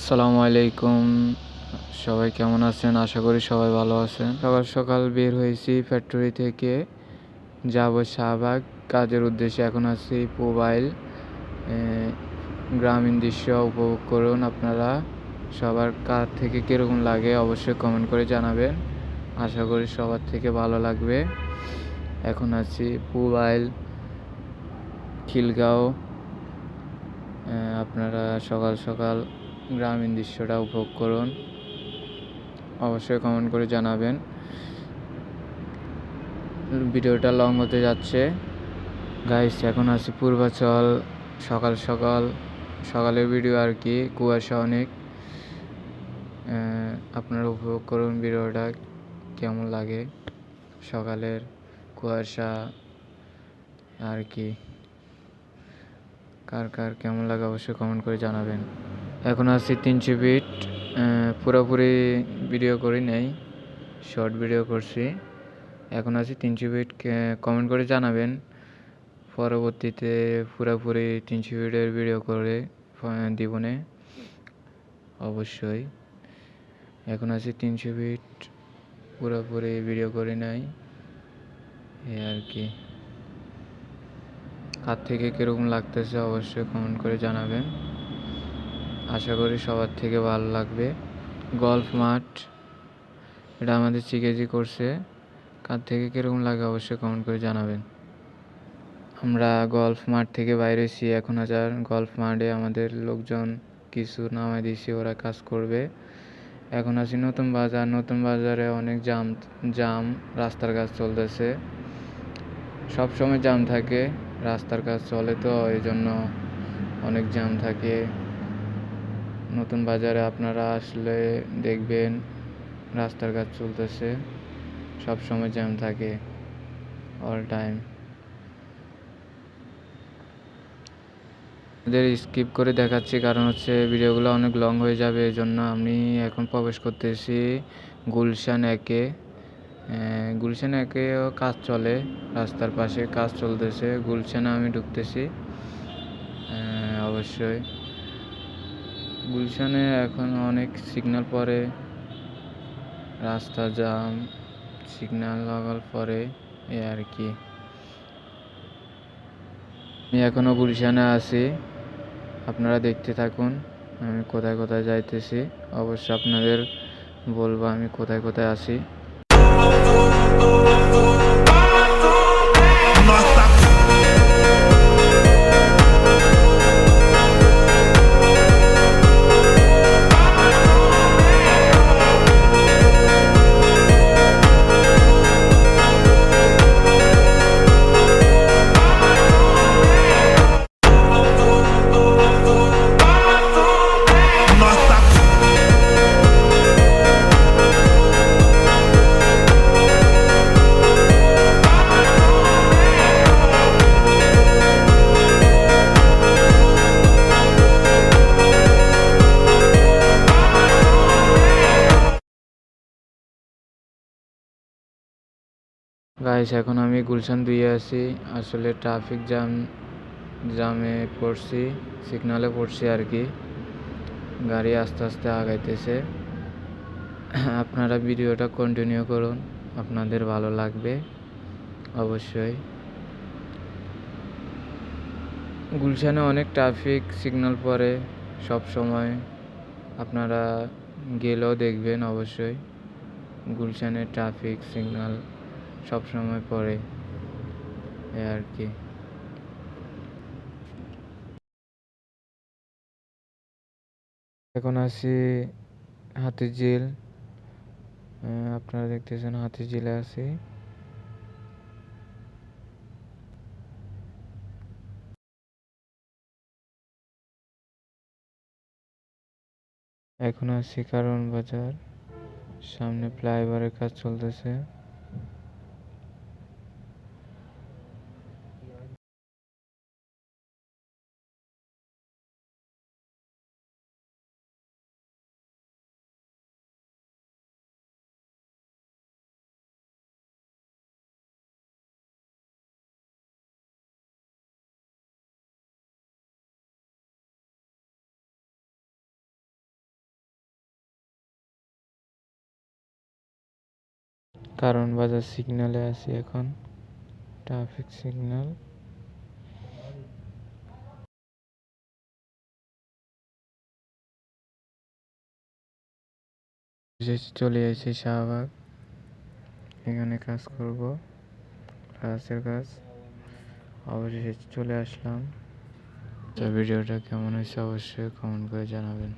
আসসালামু আলাইকুম। সবাই কেমন আছেন? আশা করি সবাই ভালো আছেন। সকাল সকাল বের হয়েছি ফ্যাক্টরি থেকে, যাব শাহবাগ কাজের উদ্দেশ্যে। এখন আছি পুবাইল। গ্রামীণ দৃশ্য উপভোগ করুন আপনারা। সবার কাজ থেকে কীরকম লাগে অবশ্যই কমেন্ট করে জানাবেন। আশা করি সবার থেকে ভালো লাগবে। এখন আছি পুবাইল খিলগাঁও। আপনারা সকাল সকাল গ্রামীণ দৃশ্যটা উপভোগ করুন, অবশ্যই কমেন্ট করে জানাবেন। ভিডিওটা লং হতে যাচ্ছে গাইস। এখন আছি পূর্বাচল। সকাল সকাল সকালের ভিডিও আর কি, কুয়াশা অনেক। আপনারা উপভোগ করুন ভিডিওটা কেমন লাগে। সকালের কুয়াশা আর কি, কার কার কেমন লাগে অবশ্যই কমেন্ট করে জানাবেন। এখন আছি 300 ফিট। পুরোপুরি ভিডিও করি নাই, শর্ট ভিডিও করছি। এখন আছি 300 ফিট। কমেন্ট করে জানাবেন পরবর্তীতে পুরোপুরি 300 ফিটের ভিডিও করে দিবনে অবশ্যই। এখন আছি 300 ফিট, পুরোপুরি ভিডিও করি নাই এই আর কি। কার থেকে কীরকম লাগতেছে অবশ্যই কমেন্ট করে জানাবেন। আশা করি সবার থেকে ভালো লাগবে। গল্ফ মাঠ, এটা আমাদের চিকেজি করছে। কার থেকে কীরকম লাগে অবশ্যই কমেন্ট করে জানাবেন। আমরা গল্ফ মাঠ থেকে বাইরেছি। এখন গল্ফ মাঠে আমাদের লোকজন কিছু নামাই দিয়েছি, ওরা কাজ করবে। এখন আছি নতুন বাজার। নতুন বাজারে অনেক জাম, রাস্তার কাজ চলতেছে। সব সময় জাম থাকে, রাস্তার কাজ চলে তো এই জন্য অনেক জাম থাকে। নতুন বাজারে আপনারা আসলে দেখবেন রাস্তার কাজ চলতেছে, সব সময় জ্যাম থাকে, অল টাইম। এদের স্কিপ করে দেখাচ্ছি কারণ হচ্ছে ভিডিওগুলো অনেক লং হয়ে যাবে, এই জন্য আমি এখন প্রবেশ করতেছি গুলশান একে। গুলশান একেও কাজ চলে, রাস্তার পাশে কাজ চলতেছে। গুলশানে আমি ঢুকতেছি অবশ্যই। গুলশানে এখন অনেক সিগন্যাল পরে, রাস্তা জাম, সিগন্যাল লাগার পরে এই আর কি। আমি এখনও গুলশানে আছি, আপনারা দেখতে থাকুন আমি কোথায় কোথায় যাইতেছি। অবশ্যই আপনাদের বলবো আমি কোথায় কোথায় আছি। গাইস এখন আমি গুলশান 2 আছি। আসলে ট্রাফিক জামে পড়ছি, সিগনালে পড়ছি আর কি। গাড়ি আস্তে আস্তে আগাইতেছে। আপনারা ভিডিওটা কন্টিনিউ করুন, আপনাদের ভালো লাগবে অবশ্যই। গুলশানে অনেক ট্রাফিক সিগন্যাল পড়ে সব সময়, আপনারা গেলেও দেখবেন অবশ্যই। গুলশানে ট্রাফিক সিগন্যাল সব সময় পড়ে এই আর কি। এখন আছি হাতিঝিল। আপনারা দেখতেছেন হাতিঝিলে আছি। এখন আছি কারণ বাজার, সামনে ফ্লাইওভারের কাজ চলতেছে। কারণ বাজার সিগন্যালে আছি এখন, ট্রাফিক সিগন্যাল। চলে এসেছি শাহবাগ, এখানে কাজ করব, ক্লাসের কাজ। অবশেষে চলে আসলাম। তো ভিডিওটা কেমন হয়েছে অবশ্যই কমেন্ট করে জানাবেন।